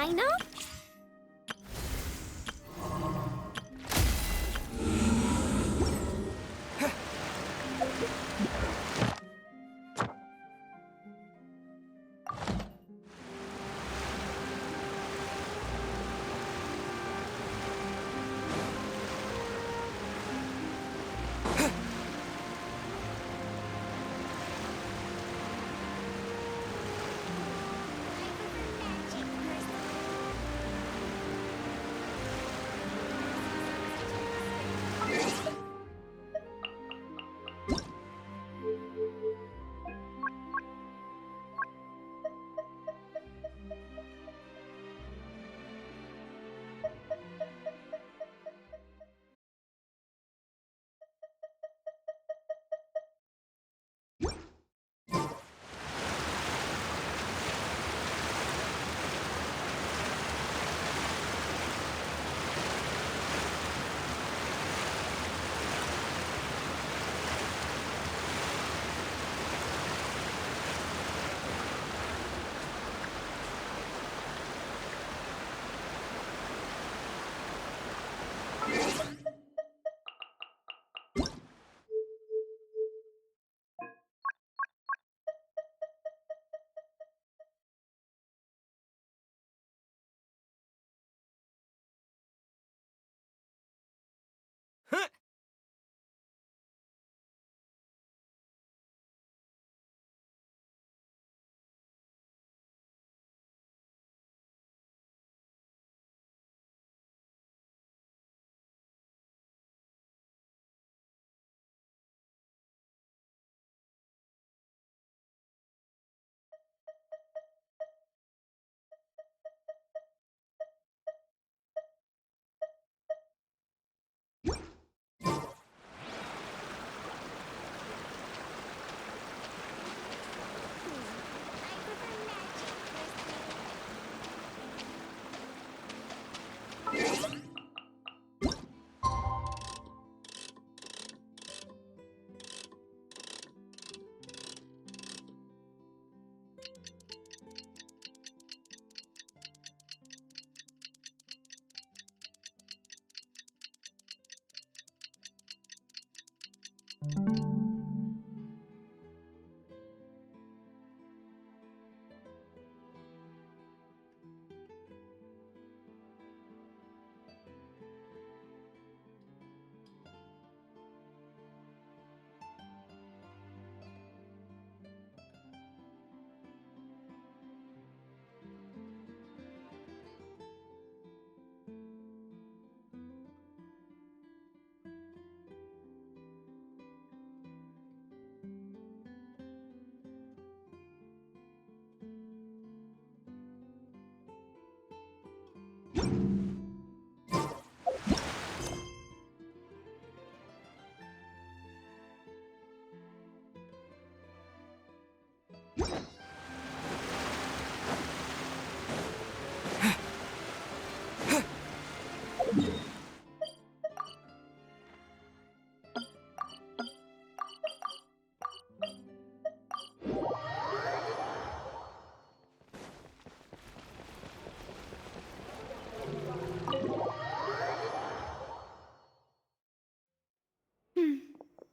China?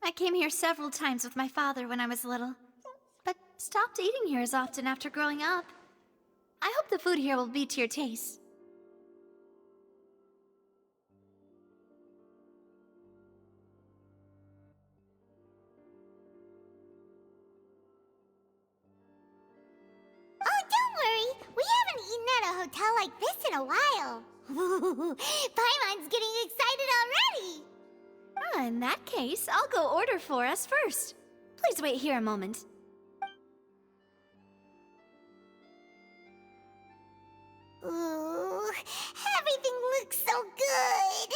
I came here several times with my father when I was little, but stopped eating here as often after growing up. I hope the food here will be to your taste. Oh, don't worry. We haven't eaten at a hotel like this in a while. Paimon's getting excited already. In that case, I'll go order for us first. Please wait here a moment. Ooh, everything looks so good.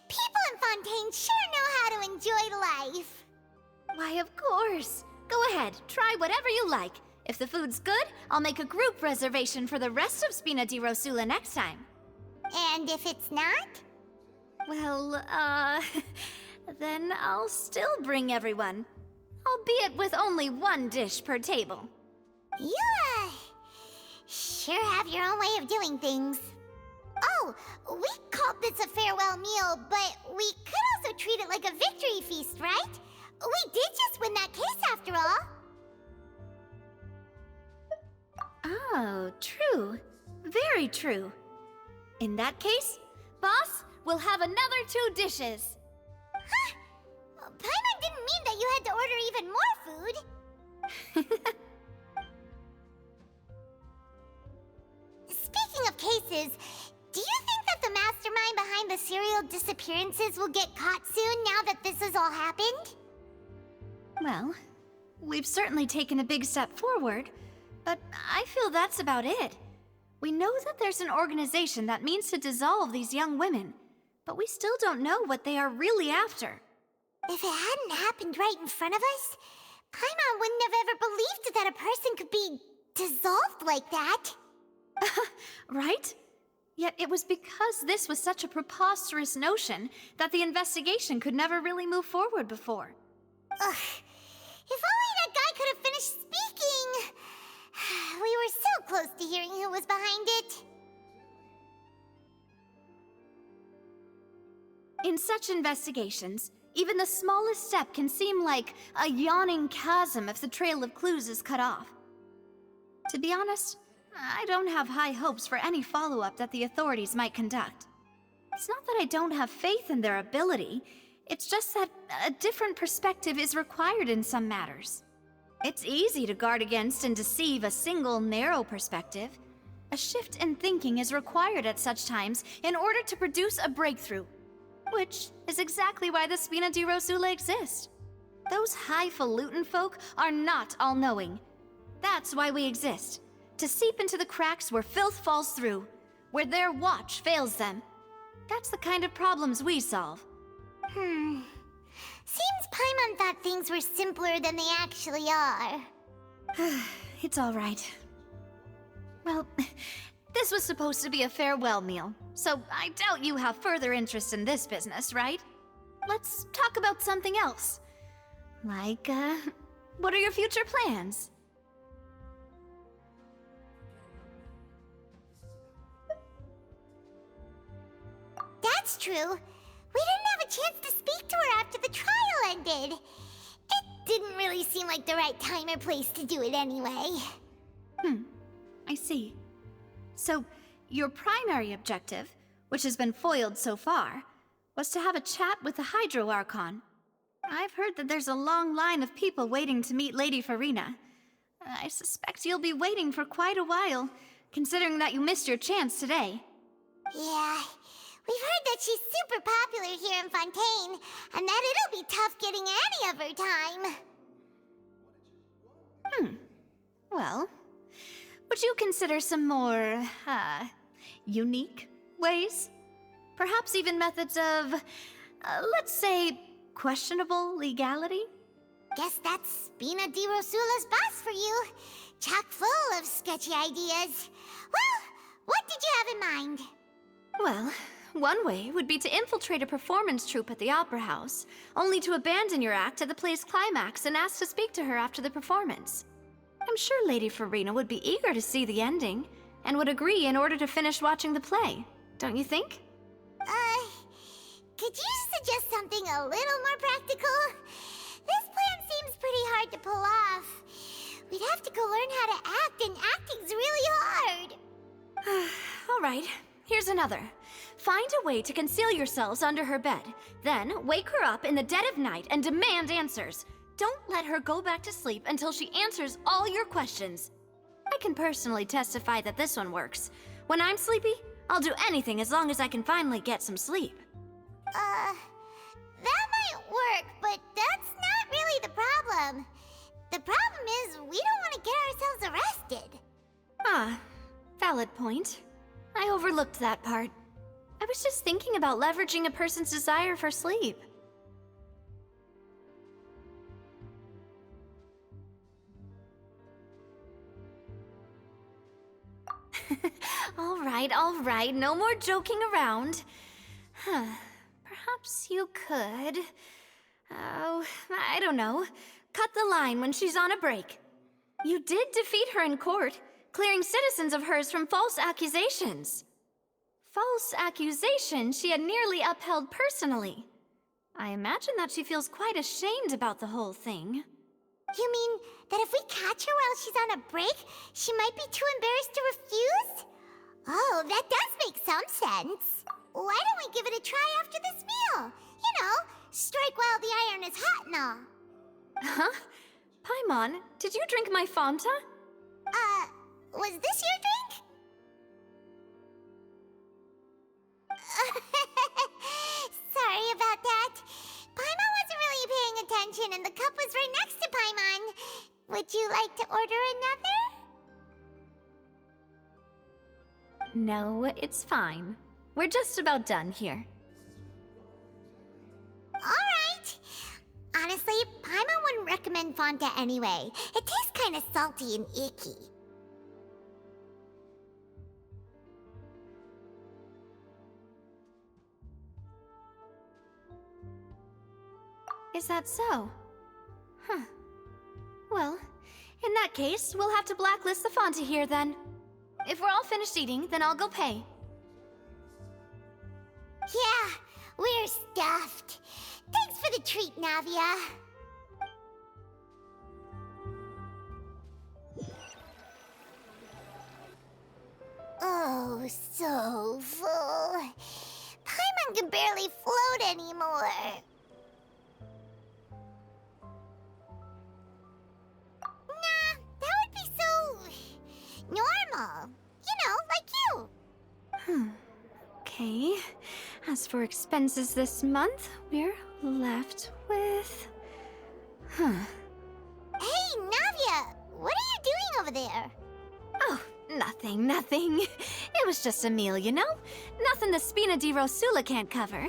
People in Fontaine sure know how to enjoy life. Why, of course. Go ahead, try whatever you like. If the food's good, I'll make a group reservation for the rest of Spina di Rosula next time. And if it's not? Well, then I'll still bring everyone. Albeit with only one dish per table. Yeah. sure have your own way of doing things. Oh, we called this a farewell meal, but we could also treat it like a victory feast, right? We did just win that case after all. Oh, true. Very true. In that case, boss, we'll have another 2 dishes. Huh? Paimon didn't mean that you had to order even more food. Speaking of cases, do you think that the mastermind behind the serial disappearances will get caught soon now that this has all happened? Well, we've certainly taken a big step forward, but I feel that's about it. We know that there's an organization that means to dissolve these young women, but we still don't know what they are really after. If it hadn't happened right in front of us, Paimon wouldn't have ever believed that a person could be dissolved like that. Right? Yet it was because this was such a preposterous notion that the investigation could never really move forward before. Ugh. If only that guy could have finished speaking! We were so close to hearing who was behind it. In such investigations, even the smallest step can seem like a yawning chasm if the trail of clues is cut off. To be honest, I don't have high hopes for any follow-up that the authorities might conduct. It's not that I don't have faith in their ability, it's just that a different perspective is required in some matters. It's easy to guard against and deceive a single narrow perspective. A shift in thinking is required at such times in order to produce a breakthrough, which is exactly why the Spina di Rosula exist. Those highfalutin folk are not all-knowing. That's why we exist. To seep into the cracks where filth falls through, where their watch fails them. That's the kind of problems we solve. Seems Paimon thought things were simpler than they actually are. It's all right. Well, this was supposed to be a farewell meal, so I doubt you have further interest in this business, right? Let's talk about something else. Like, what are your future plans? That's true. We didn't have a chance to speak to her after the trial ended. It didn't really seem like the right time or place to do it anyway. I see. So, your primary objective, which has been foiled so far, was to have a chat with the Hydro Archon. I've heard that there's a long line of people waiting to meet Lady Farina. I suspect you'll be waiting for quite a while, considering that you missed your chance today. Yeah, we've heard that she's super popular here in Fontaine, and that it'll be tough getting any of her time. Well, would you consider some more, unique ways? Perhaps even methods of, let's say, questionable legality? Guess that's Spina di Rosula's boss for you. Chock full of sketchy ideas. Well, what did you have in mind? Well, one way would be to infiltrate a performance troupe at the Opera House, only to abandon your act at the play's climax and ask to speak to her after the performance. I'm sure Lady Farina would be eager to see the ending, and would agree in order to finish watching the play, don't you think? Could you suggest something a little more practical? This plan seems pretty hard to pull off. We'd have to go learn how to act, and acting's really hard. All right, here's another. Find a way to conceal yourselves under her bed, then wake her up in the dead of night and demand answers. Don't let her go back to sleep until she answers all your questions. I can personally testify that this one works. When I'm sleepy, I'll do anything as long as I can finally get some sleep. That might work, but that's not really the problem. The problem is we don't want to get ourselves arrested. Ah, valid point. I overlooked that part. I was just thinking about leveraging a person's desire for sleep. All right, no more joking around. Perhaps you could... Oh, I don't know. Cut the line when she's on a break. You did defeat her in court. clearing citizens of hers from false accusations. False accusations she had nearly upheld personally. I imagine that she feels quite ashamed about the whole thing. You mean that if we catch her while she's on a break, she might be too embarrassed to refuse? Oh, that does make some sense. Why don't we give it a try after this meal? You know, strike while the iron is hot and all. Huh? Paimon, did you drink my Fanta? Was this your drink? Sorry about that. Paimon wasn't really paying attention and the cup was right next to Paimon. Would you like to order another? No, it's fine. We're just about done here. Alright. Honestly, Paimon wouldn't recommend Fanta anyway. It tastes kind of salty and icky. Is that so? Huh. Well, in that case, we'll have to blacklist the Fanta here then. If we're all finished eating, then I'll go pay. Yeah, we're stuffed. Thanks for the treat, Navia. Oh, so full. Paimon can barely float anymore. Nah, that would be so normal. You know, like you. Okay. As for expenses this month, we're left with... Hey, Navia, what are you doing over there? Oh, nothing. It was just a meal, you know? Nothing the Spina di Rosula can't cover.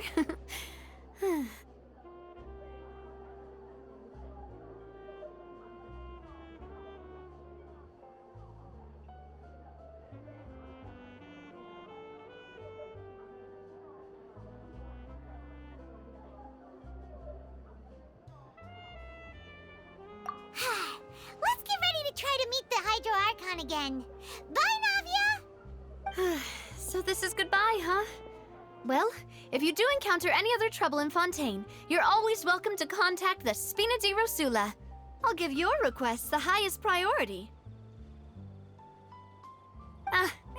Let's get ready to try to meet the Hydro Archon again. Bye, Navia! So this is goodbye, huh? Well, if you do encounter any other trouble in Fontaine, you're always welcome to contact the Spina di Rosula. I'll give your requests the highest priority.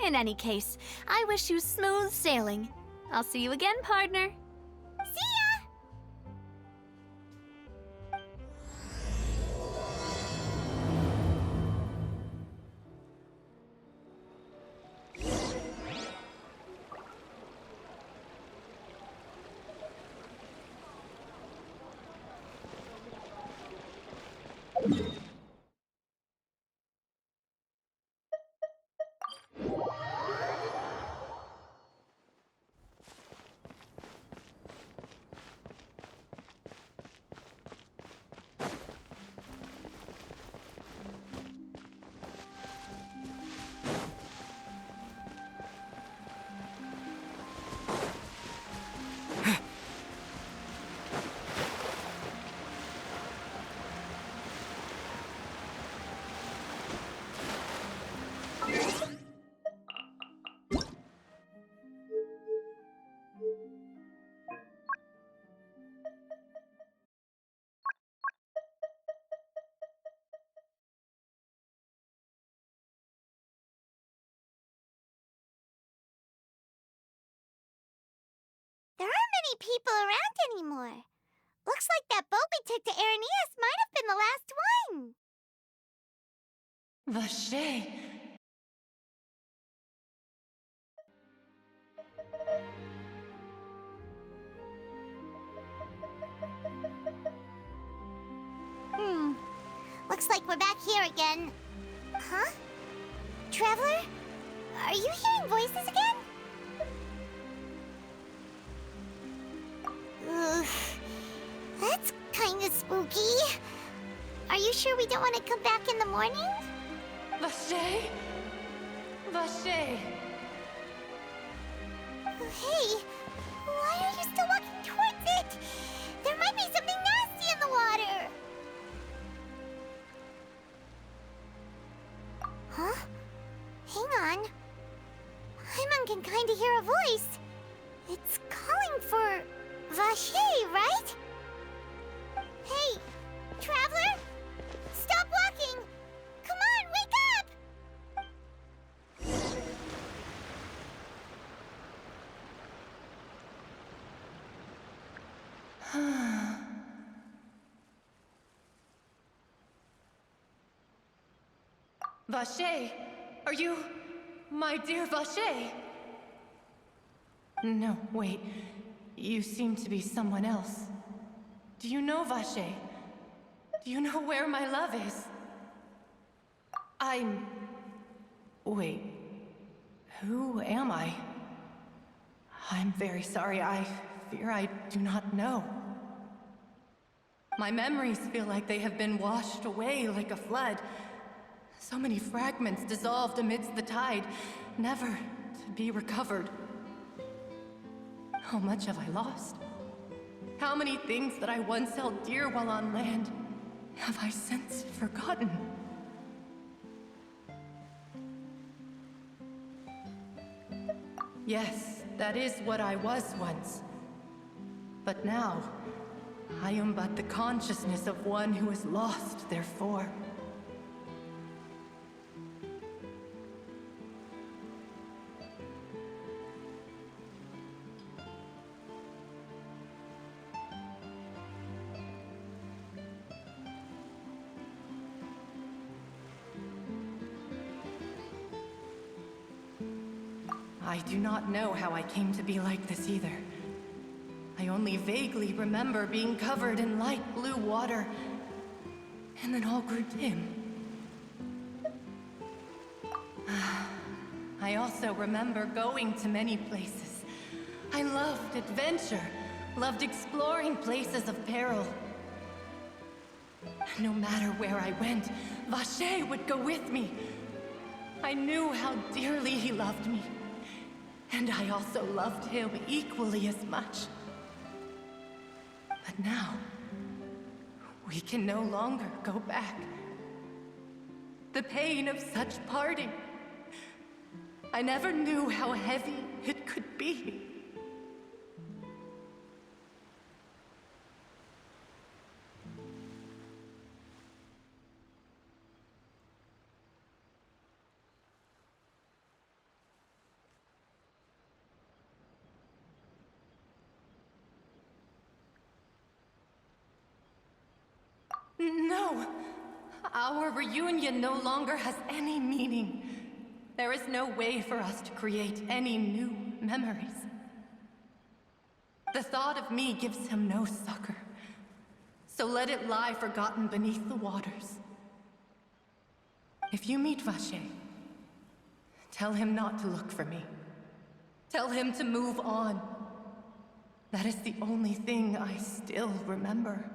In any case, I wish you smooth sailing. I'll see you again, partner. See ya! There aren't many people around anymore. Looks like that boat we took to Araneas might have been the last one. Vache. Looks like we're back here again. Huh? Traveler? Are you hearing voices again? Ugh. That's kinda spooky. Are you sure we don't want to come back in the morning? Vache. Vache. Hey, why are you still walking towards it? There might be something nasty in the water. Huh? everyone can kinda hear a voice. It's calling for Vacher, right? Hey, Traveler? Stop walking! Come on, wake up! Vacher! Are you... my dear Vacher? No, wait. You seem to be someone else. Do you know Vacher? Do you know where my love is? Wait. Who am I? I'm very sorry. I fear I do not know. My memories feel like they have been washed away like a flood. So many fragments dissolved amidst the tide, never to be recovered. How much have I lost? How many things that I once held dear while on land have I since forgotten? Yes, that is what I was once. But now, I am but the consciousness of one who has lost their form. I do not know how I came to be like this either. I only vaguely remember being covered in light blue water, and then all grew dim. I also remember going to many places. I loved adventure, loved exploring places of peril. No matter where I went, Vacher would go with me. I knew how dearly he loved me. And I also loved him equally as much. But now, we can no longer go back. The pain of such parting. I never knew how heavy it could be. No! Our reunion no longer has any meaning. There is no way for us to create any new memories. The thought of me gives him no succor. So let it lie forgotten beneath the waters. If you meet Vacher, tell him not to look for me. Tell him to move on. That is the only thing I still remember.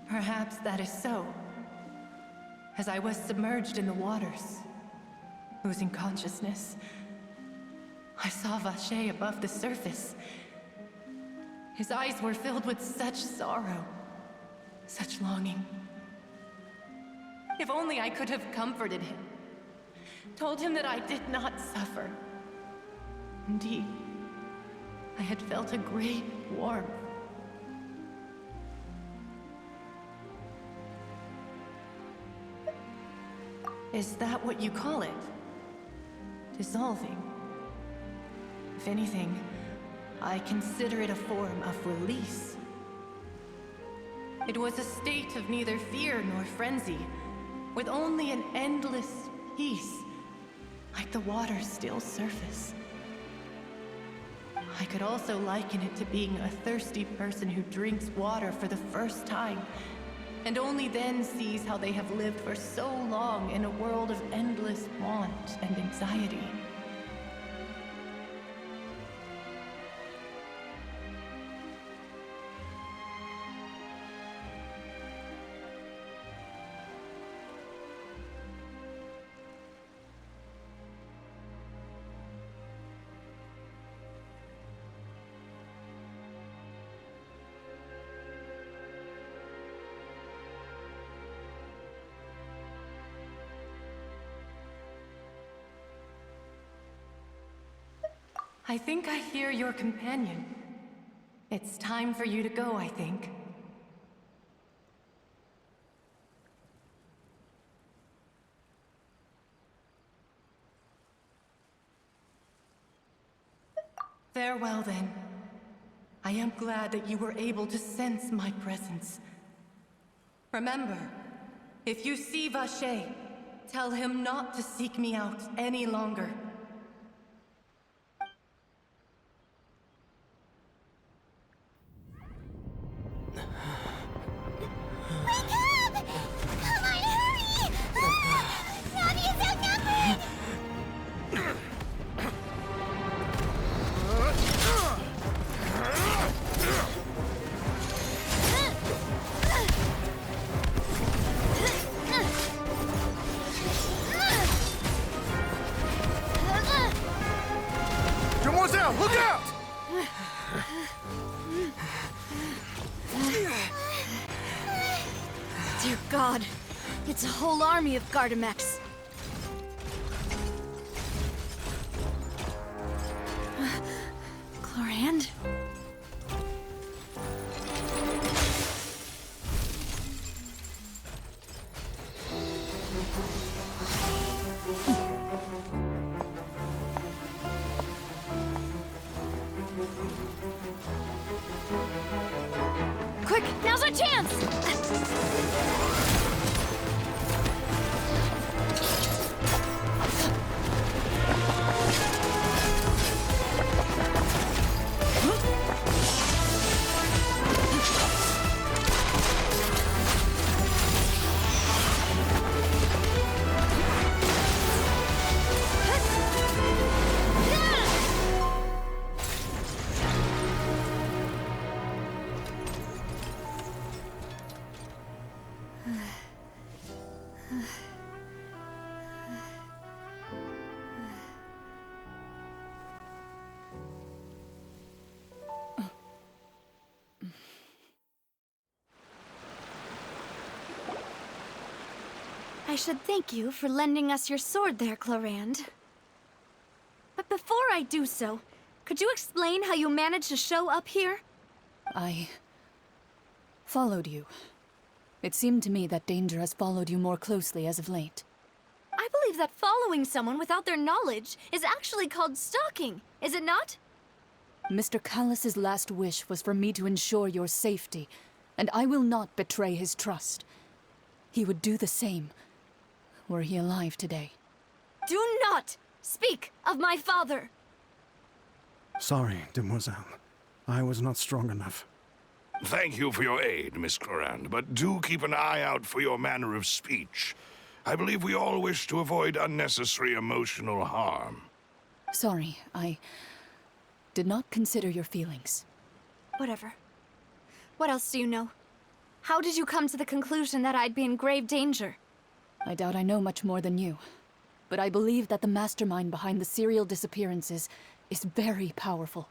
Perhaps that is so. As I was submerged in the waters, losing consciousness, I saw Vacher above the surface. His eyes were filled with such sorrow, such longing. If only I could have comforted him, told him that I did not suffer. Indeed, I had felt a great warmth. Is that what you call it? Dissolving? If anything, I consider it a form of release. It was a state of neither fear nor frenzy, with only an endless peace, like the water's still surface. I could also liken it to being a thirsty person who drinks water for the first time, and only then sees how they have lived for so long in a world of endless want and anxiety. I think I hear your companion. It's time for you to go, I think. Farewell, then. I am glad that you were able to sense my presence. Remember, if you see Vacher, tell him not to seek me out any longer. Wake up! Come on, hurry! Navia's outnumbered! Demoiselle, look out! Dear God, it's a whole army of Gardamex. Chlorand? Quick, now's our chance! I should thank you for lending us your sword there, Chlorand. But before I do so, could you explain how you managed to show up here? I followed you. It seemed to me that danger has followed you more closely as of late. I believe that following someone without their knowledge is actually called stalking, is it not? Mr. Callus's last wish was for me to ensure your safety, and I will not betray his trust. He would do the same, were he alive today. Do not speak of my father! Sorry, Demoiselle. I was not strong enough. Thank you for your aid, Miss Clorand, but do keep an eye out for your manner of speech. I believe we all wish to avoid unnecessary emotional harm. Sorry, I did not consider your feelings. Whatever. What else do you know? How did you come to the conclusion that I'd be in grave danger? I doubt I know much more than you, but I believe that the mastermind behind the serial disappearances is very powerful.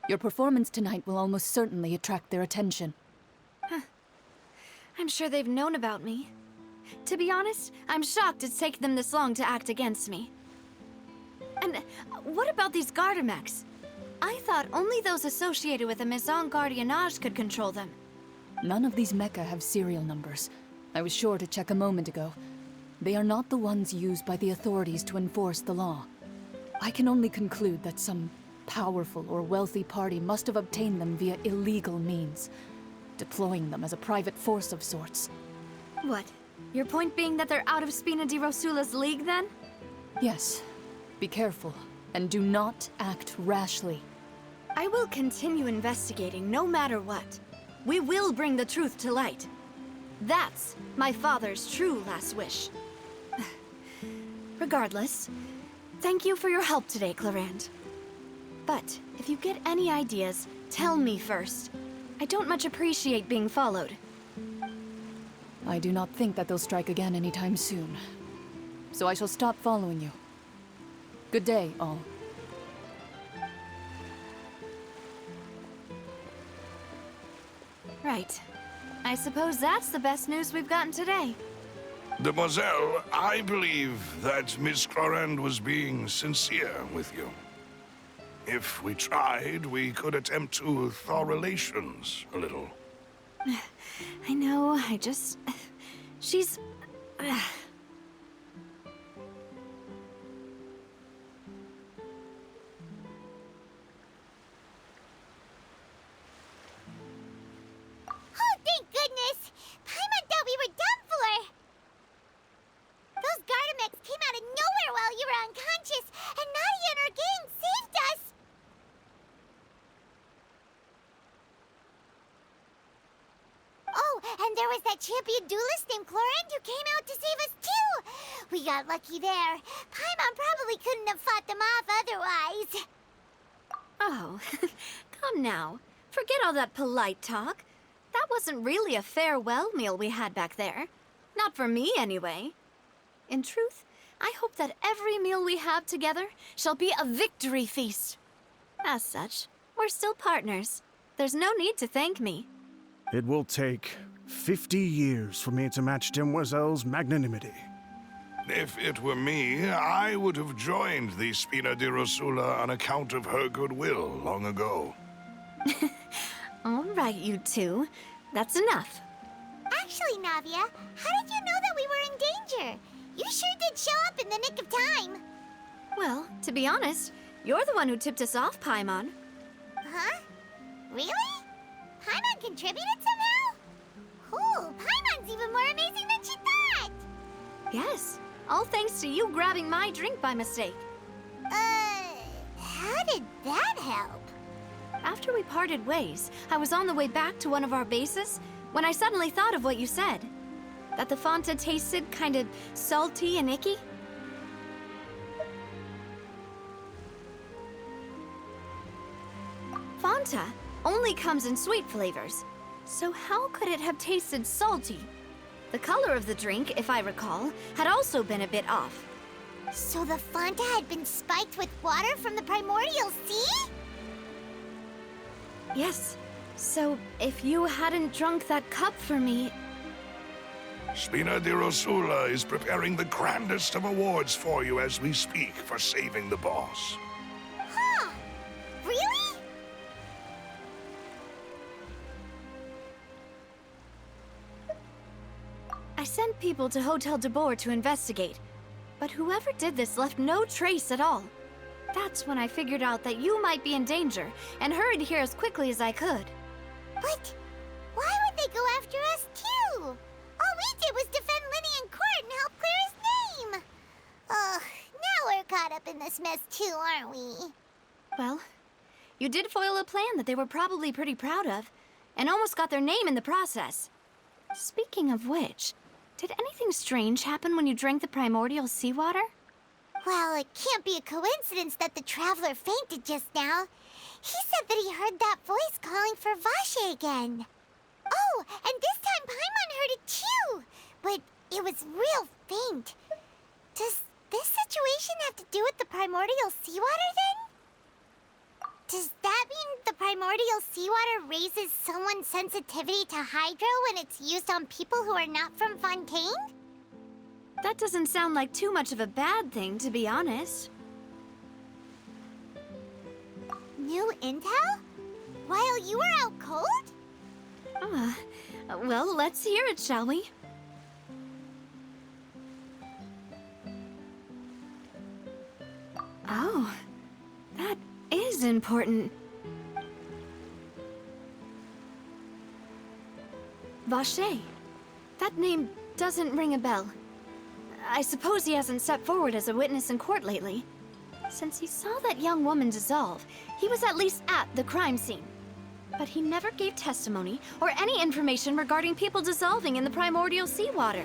Your performance tonight will almost certainly attract their attention. I'm sure they've known about me. To be honest, I'm shocked it's taken them this long to act against me. And what about these Gardamex? I thought only those associated with the Maison Gardiennage could control them. None of these mecha have serial numbers. I was sure to check a moment ago. They are not the ones used by the authorities to enforce the law. I can only conclude that some powerful or wealthy party must have obtained them via illegal means, deploying them as a private force of sorts. What? Your point being that they're out of Spina di Rosula's league, then? Yes. Be careful, and do not act rashly. I will continue investigating no matter what. We will bring the truth to light. That's my father's true last wish. Regardless, thank you for your help today, Clorand. But if you get any ideas, tell me first. I don't much appreciate being followed. I do not think that they'll strike again anytime soon. So I shall stop following you. Good day, all. Right. I suppose that's the best news we've gotten today. Demoiselle, I believe that Miss Clorand was being sincere with you. If we tried, we could attempt to thaw relations a little. I know, she's... Oh, thank goodness! Paimon thought we were done for! Those Gardamex came out of nowhere while you were unconscious, and Nadia and her gang saved us! Oh, and there was that champion duelist named Clorinde who came out to save us too! We got lucky there. Paimon probably couldn't have fought them off otherwise. Oh, come now. Forget all that polite talk. That wasn't really a farewell meal we had back there. Not for me, anyway. In truth, I hope that every meal we have together shall be a victory feast. As such, we're still partners. There's no need to thank me. It will take 50 years for me to match Demoiselle's magnanimity. If it were me, I would have joined the Spina di Rosula on account of her goodwill long ago. All right, you two. That's enough. Actually, Navia, how did you know that we were in danger? You sure did show up in the nick of time. Well, to be honest, you're the one who tipped us off, Paimon. Huh? Really? Paimon contributed somehow? Ooh, Paimon's even more amazing than she thought! Yes, all thanks to you grabbing my drink by mistake. How did that help? After we parted ways, I was on the way back to one of our bases when I suddenly thought of what you said. That the Fanta tasted kind of salty and icky. Fanta only comes in sweet flavors, so how could it have tasted salty? The color of the drink, if I recall, had also been a bit off. So the Fanta had been spiked with water from the primordial sea? Yes, so if you hadn't drunk that cup for me... Spina di Rosula is preparing the grandest of awards for you as we speak for saving the boss. Huh? Really? I sent people to Hotel de Boer to investigate, but whoever did this left no trace at all. That's when I figured out that you might be in danger and hurried here as quickly as I could. But why would they go after us too? All we did was defend Linny in court and help clear his name. Ugh, now we're caught up in this mess too, aren't we? Well, you did foil a plan that they were probably pretty proud of, and almost got their name in the process. Speaking of which, did anything strange happen when you drank the primordial seawater? Well, it can't be a coincidence that the Traveler fainted just now. He said that he heard that voice calling for Vache again. Oh, and this time Paimon heard it too, but it was real faint. Does this situation have to do with the primordial seawater then? Does that mean the primordial seawater raises someone's sensitivity to hydro when it's used on people who are not from Fontaine? That doesn't sound like too much of a bad thing, to be honest. New intel? While you were out cold? Well, let's hear it, shall we? Oh, that is important. Vache. That name doesn't ring a bell. I suppose he hasn't stepped forward as a witness in court lately. Since he saw that young woman dissolve, he was at least at the crime scene. But he never gave testimony or any information regarding people dissolving in the primordial seawater.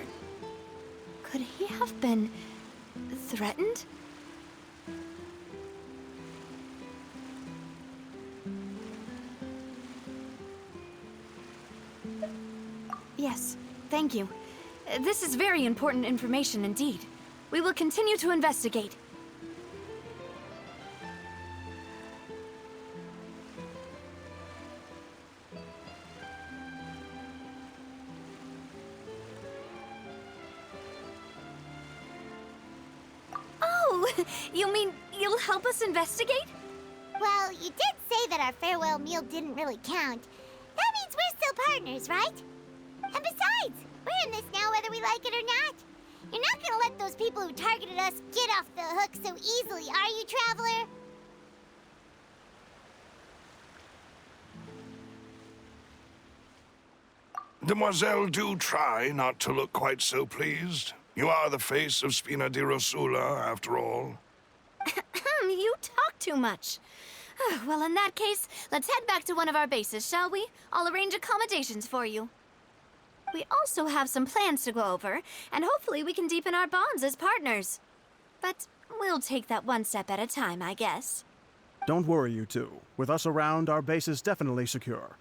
Could he have been threatened? Yes, thank you. This is very important information indeed. We will continue to investigate. Oh, you mean you'll help us investigate? Well, that our farewell meal didn't really count, that means we're still partners, right? And besides, we're in this now whether we like it or not. You're not gonna let those people who targeted us get off the hook so easily, are you, Traveler? Demoiselle, do try not to look quite so pleased. You are the face of Spina di Rosula, after all. You talk too much. Well, in that case, let's head back to one of our bases, shall we? I'll arrange accommodations for you. We also have some plans to go over, and hopefully we can deepen our bonds as partners. But we'll take that one step at a time, I guess. Don't worry, you two. With us around, our base is definitely secure.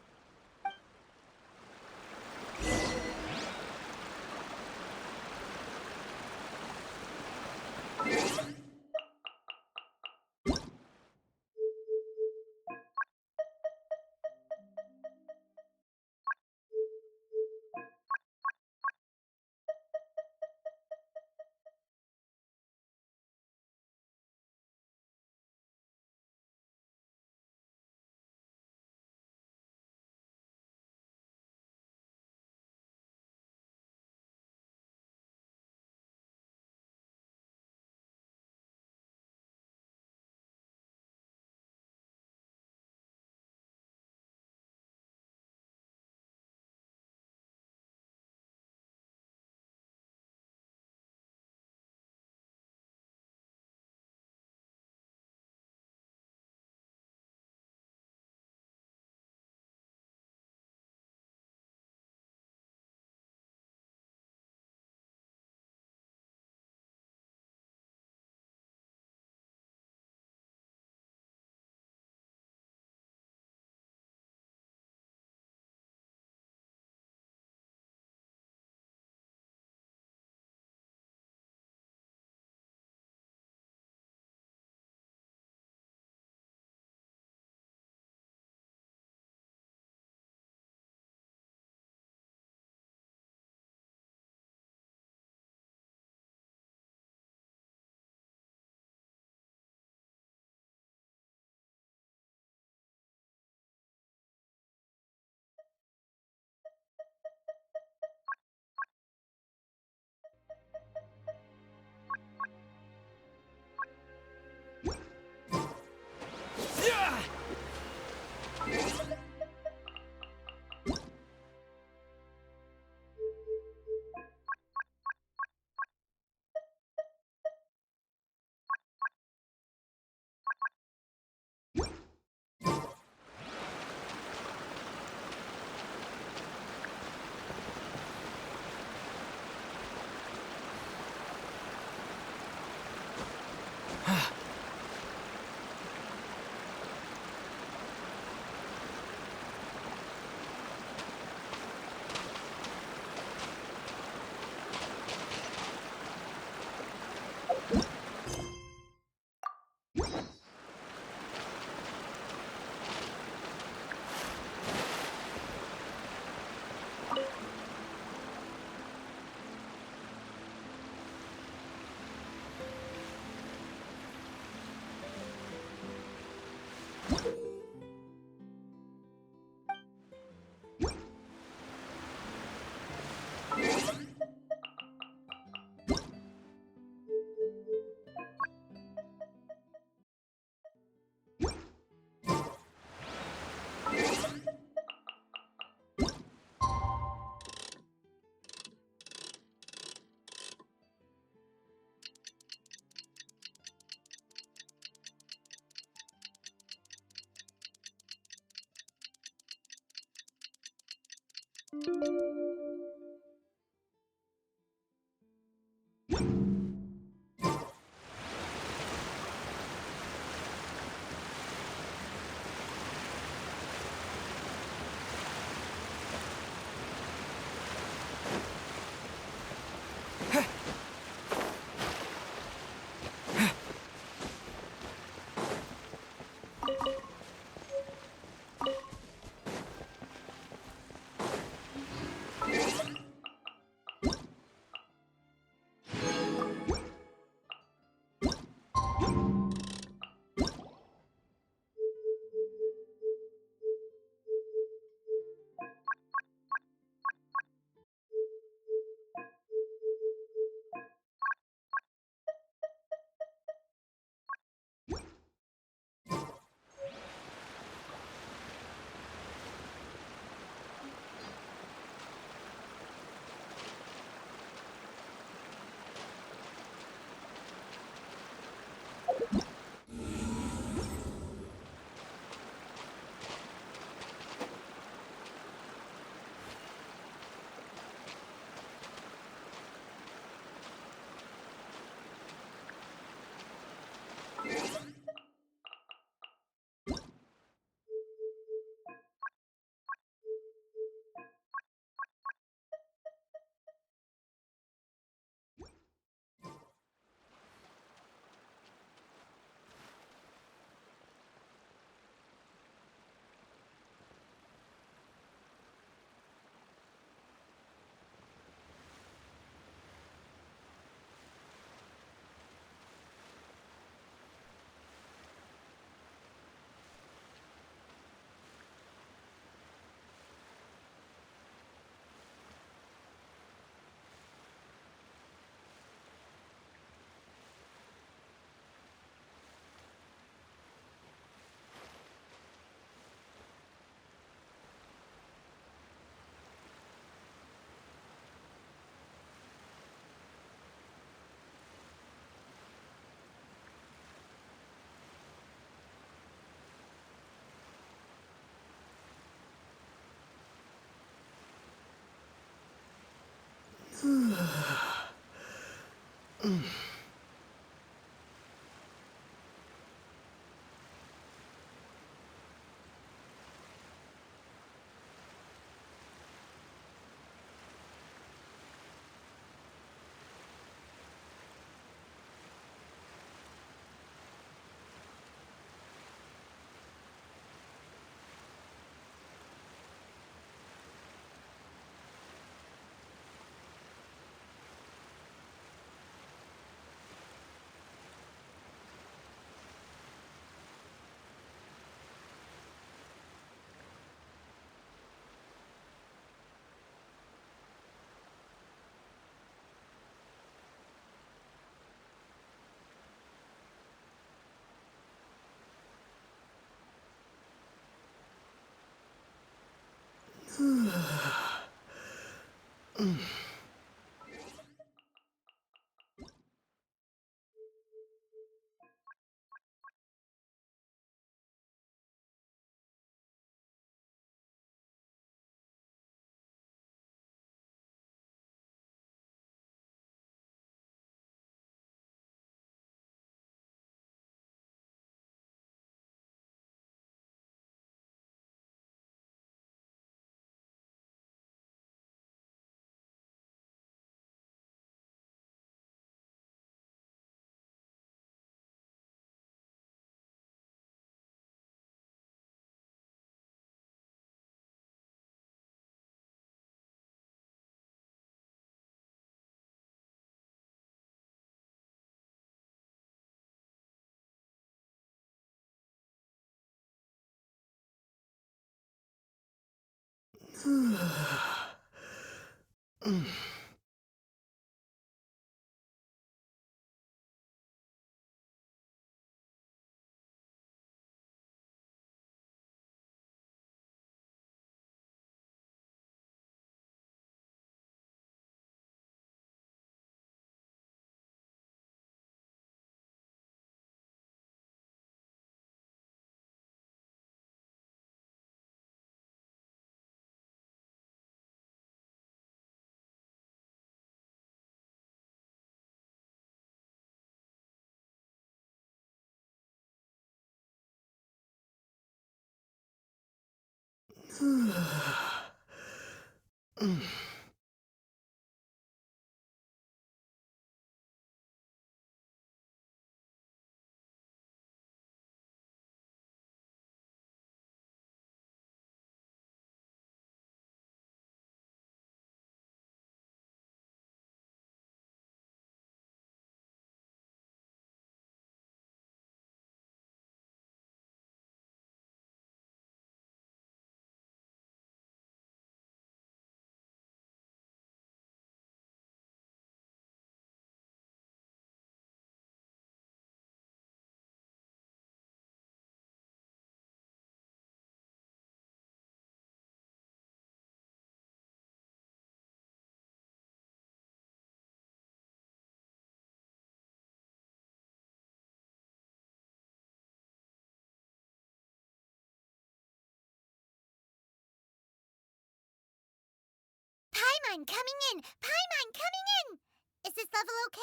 Paimon coming in! Paimon coming in! Is this level okay?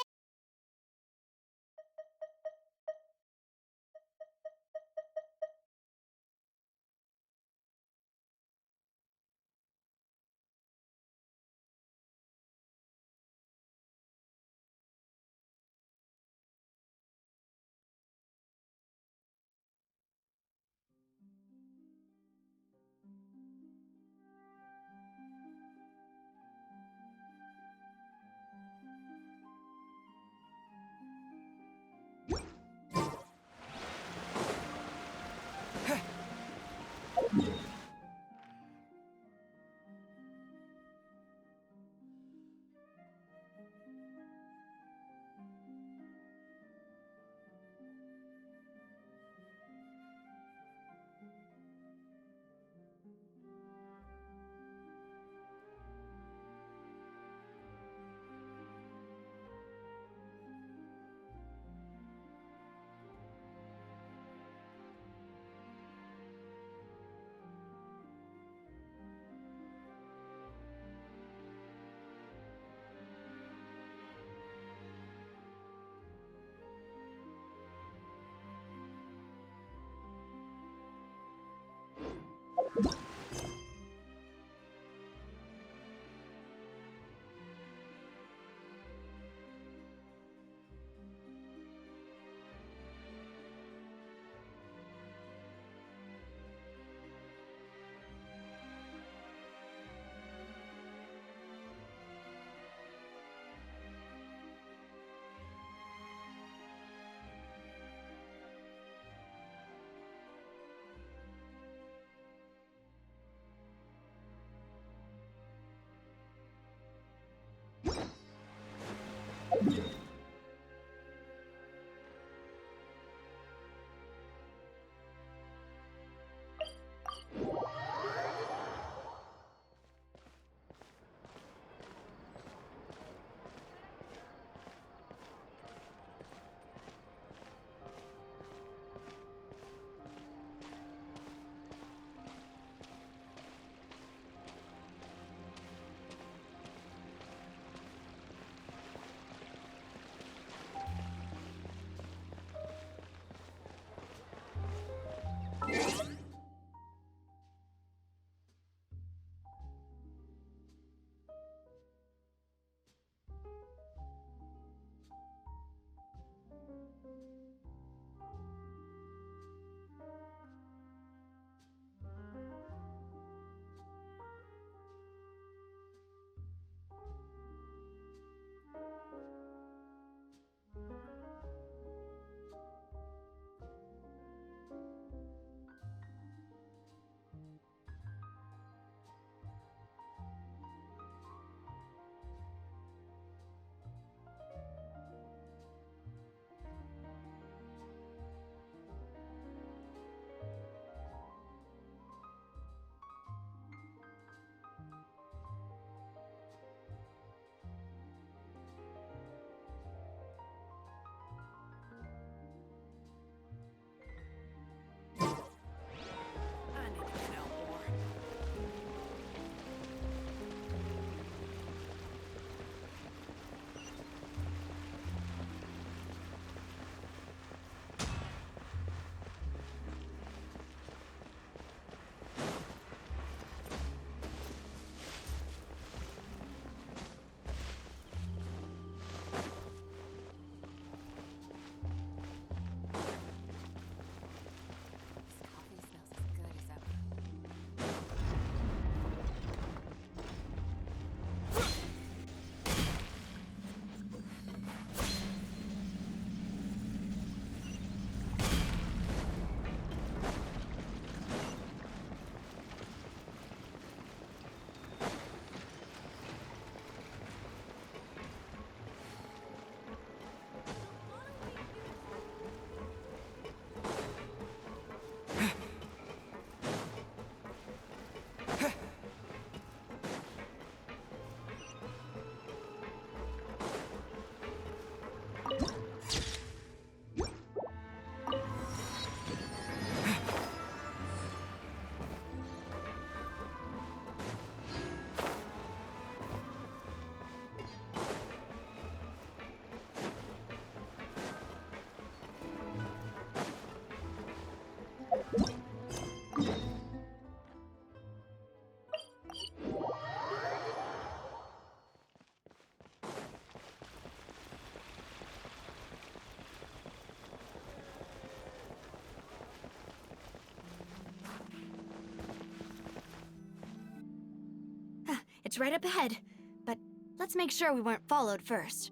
It's right up ahead, but let's make sure we weren't followed first.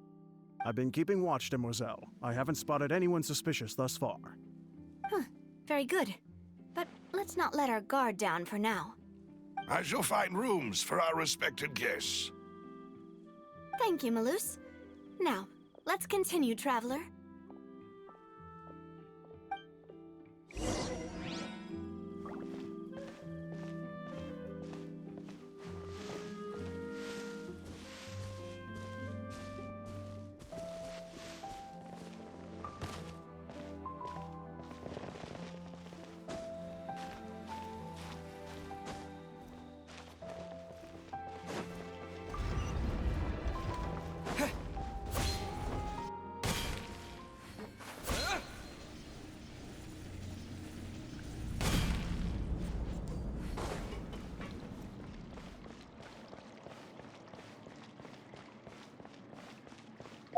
I've been keeping watch, Demoiselle. I haven't spotted anyone suspicious thus far. Huh, very good. But let's not let our guard down for now. I shall find rooms for our respected guests. Thank you, Malus. Now, let's continue, traveler.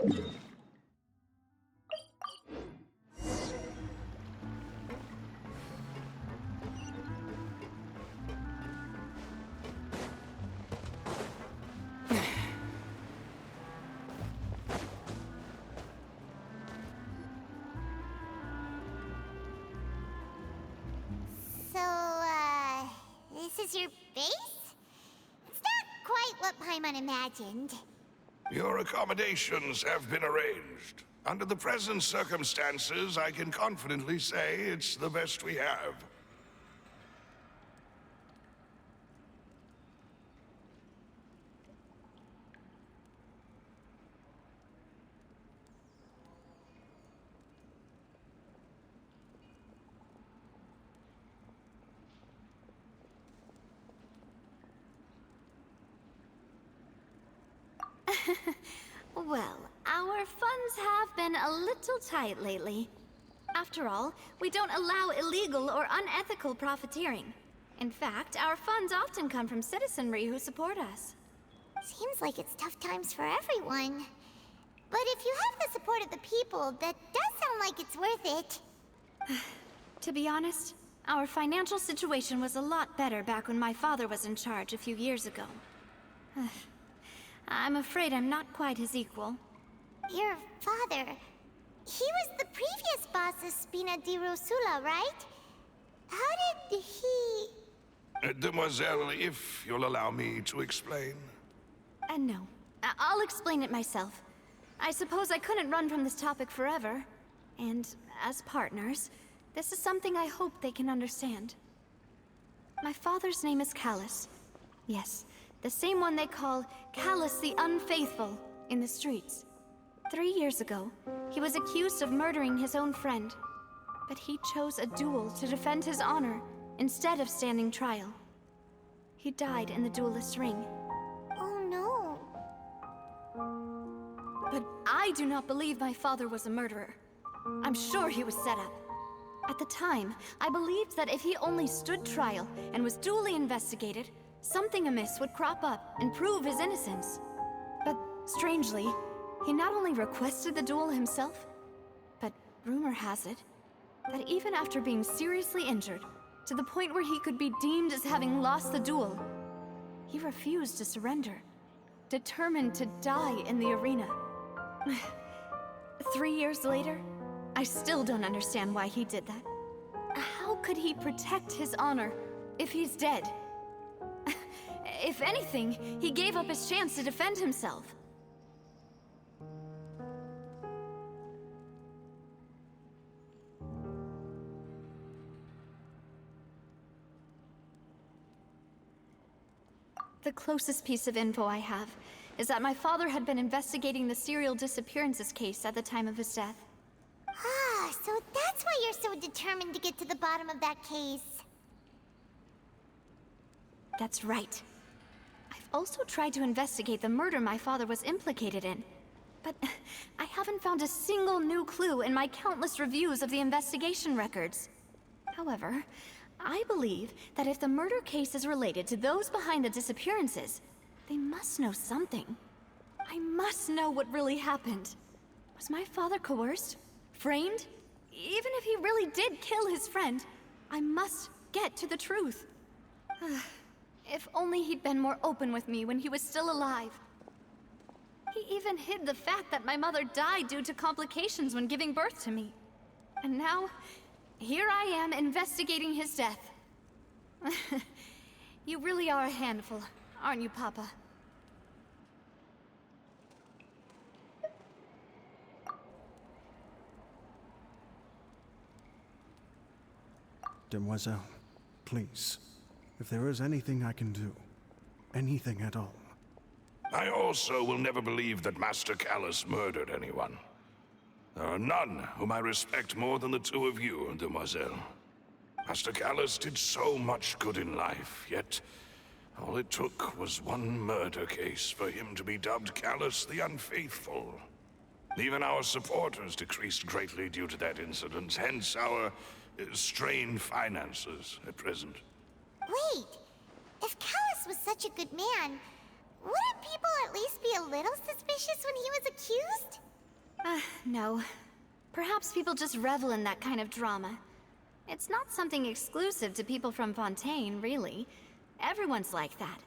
So, this is your base? It's not quite what Paimon imagined. Your accommodations have been arranged. Under the present circumstances, I can confidently say it's the best we have. Well, our funds have been a little tight lately. After all, we don't allow illegal or unethical profiteering. In fact, our funds often come from citizenry who support us. Seems like it's tough times for everyone. But if you have the support of the people, that does sound like it's worth it. To be honest, our financial situation was a lot better back when my father was in charge a few years ago. I'm afraid I'm not quite his equal. Your father... He was the previous boss of Spina di Rosula, right? How did he... Demoiselle, if you'll allow me to explain. No. I'll explain it myself. I suppose I couldn't run from this topic forever. And as partners, this is something I hope they can understand. My father's name is Callus. Yes, the same one they call Callus the Unfaithful in the streets. 3 years ago, he was accused of murdering his own friend. But he chose a duel to defend his honor instead of standing trial. He died in the duelist's ring. Oh no. But I do not believe my father was a murderer. I'm sure he was set up. At the time, I believed that if he only stood trial and was duly investigated, something amiss would crop up and prove his innocence. But strangely, he not only requested the duel himself, but rumor has it that even after being seriously injured, to the point where he could be deemed as having lost the duel, he refused to surrender, determined to die in the arena. 3 years later, I still don't understand why he did that. How could he protect his honor if he's dead? If anything, he gave up his chance to defend himself. The closest piece of info I have is that my father had been investigating the serial disappearances case at the time of his death. Ah, so that's why you're so determined to get to the bottom of that case. That's right. I've also tried to investigate the murder my father was implicated in, but I haven't found a single new clue in my countless reviews of the investigation records. However, I believe that if the murder case is related to those behind the disappearances, they must know something. I must know what really happened. Was my father coerced? Framed? Even if he really did kill his friend, I must get to the truth. If only he'd been more open with me when he was still alive. He even hid the fact that my mother died due to complications when giving birth to me. And now, here I am investigating his death. You really are a handful, aren't you, Papa? Demoiselle, please, if there is anything I can do, anything at all. I also will never believe that Master Callus murdered anyone. There are none whom I respect more than the two of you, Demoiselle. Master Callus did so much good in life, yet all it took was one murder case for him to be dubbed Callus the Unfaithful. Even our supporters decreased greatly due to that incident, hence our strained finances at present. Wait, if Callus was such a good man, wouldn't people at least be a little suspicious when he was accused? No. Perhaps people just revel in that kind of drama. It's not something exclusive to people from Fontaine, really. Everyone's like that.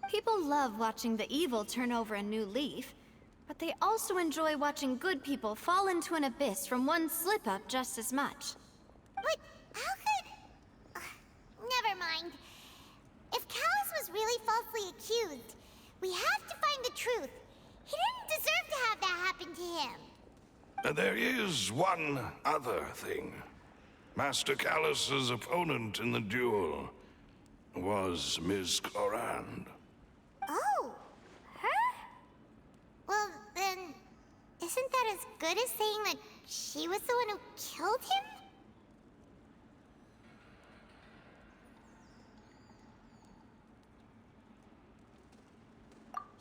People love watching the evil turn over a new leaf, but they also enjoy watching good people fall into an abyss from one slip-up just as much. But how could... never mind. If Callus was really falsely accused, we have to find the truth. He didn't deserve to have that happen to him. There is one other thing. Master Callus's opponent in the duel was Ms. Clorand. Oh, her? Well, then, isn't that as good as saying that she was the one who killed him?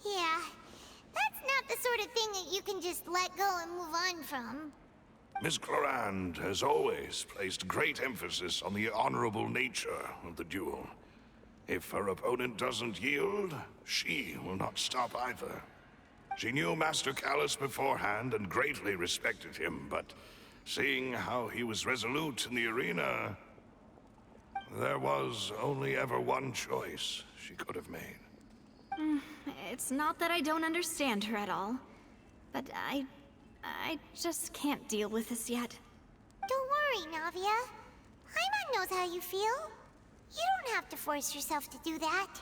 Yeah, that's not the sort of thing that you can just let go and move on from. Ms. Clorand has always placed great emphasis on the honorable nature of the duel. If her opponent doesn't yield, she will not stop either. She knew Master Callus beforehand and greatly respected him, but seeing how he was resolute in the arena, there was only ever one choice she could have made. It's not that I don't understand her at all, but I just can't deal with this yet. Don't worry, Navia. Paimon knows how you feel. You don't have to force yourself to do that.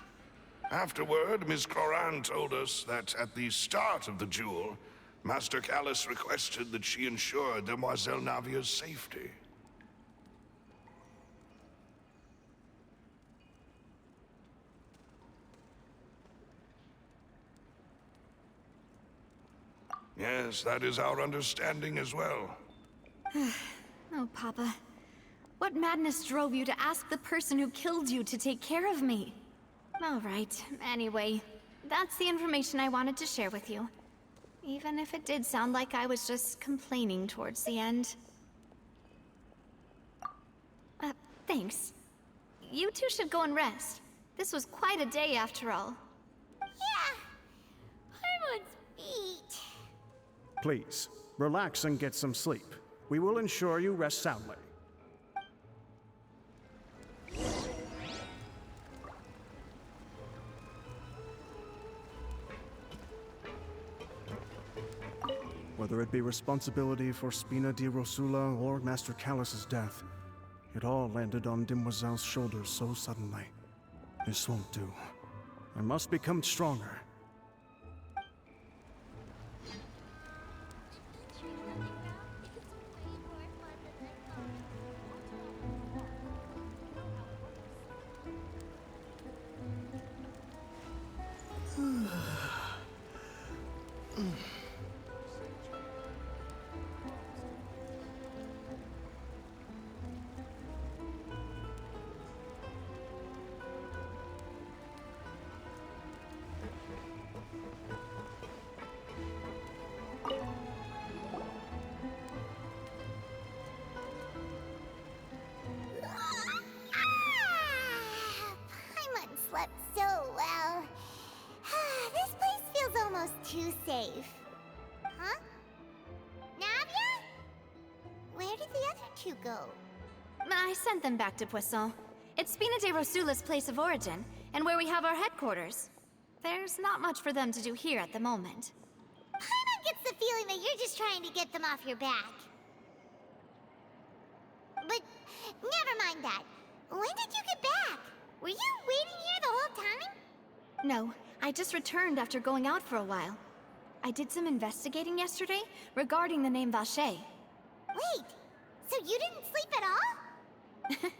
Afterward, Ms. Clorand told us that at the start of the duel, Master Callus requested that she ensure Demoiselle Navia's safety. Yes, that is our understanding as well. Oh, Papa. What madness drove you to ask the person who killed you to take care of me? All right, anyway, that's the information I wanted to share with you. Even if it did sound like I was just complaining towards the end. Thanks. You two should go and rest. This was quite a day after all. Yeah, Paimon's beat. Please, relax and get some sleep. We will ensure you rest soundly. Whether it be responsibility for Spina di Rosula or Master Callus's death, it all landed on Demoiselle's shoulders so suddenly. This won't do. I must become stronger. Paimon slept so well. This place feels almost too safe. Huh? Navia? Where did the other two go? I sent them back to Poisson. It's Spina de Rosula's place of origin, and where we have our headquarters. There's not much for them to do here at the moment. Paimon gets the feeling that you're just trying to get them off your back. But never mind that. When did you get back? Were you waiting here the whole time? No, I just returned after going out for a while. I did some investigating yesterday regarding the name Vacher. Wait, so you didn't sleep at all?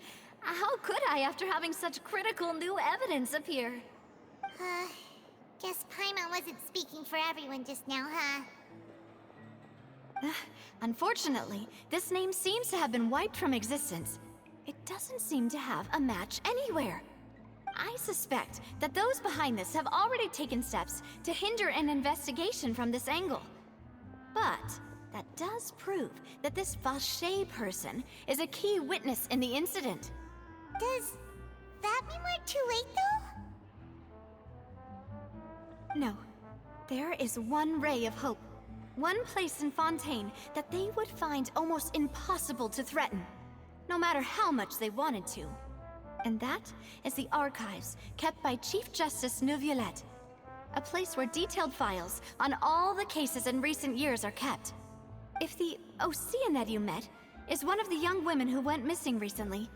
How could I after having such critical new evidence appear? Guess Paimon wasn't speaking for everyone just now, huh? Unfortunately, this name seems to have been wiped from existence. It doesn't seem to have a match anywhere. I suspect that those behind this have already taken steps to hinder an investigation from this angle. But that does prove that this Vacher person is a key witness in the incident. Does that mean we're too late, though? No. There is one ray of hope. One place in Fontaine that they would find almost impossible to threaten, no matter how much they wanted to. And that is the archives kept by Chief Justice Neuvillette. A place where detailed files on all the cases in recent years are kept. If the Oceanette you met is one of the young women who went missing recently,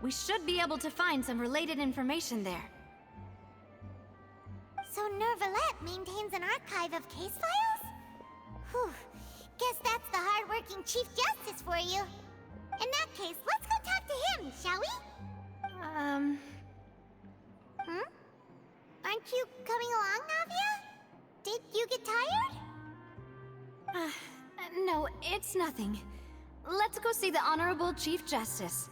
we should be able to find some related information there. So Neuvillette maintains an archive of case files? Whew. Guess that's the hard-working Chief Justice for you. In that case, let's go talk to him, shall we? Aren't you coming along, Navia? Did you get tired? No, it's nothing. Let's go see the Honorable Chief Justice.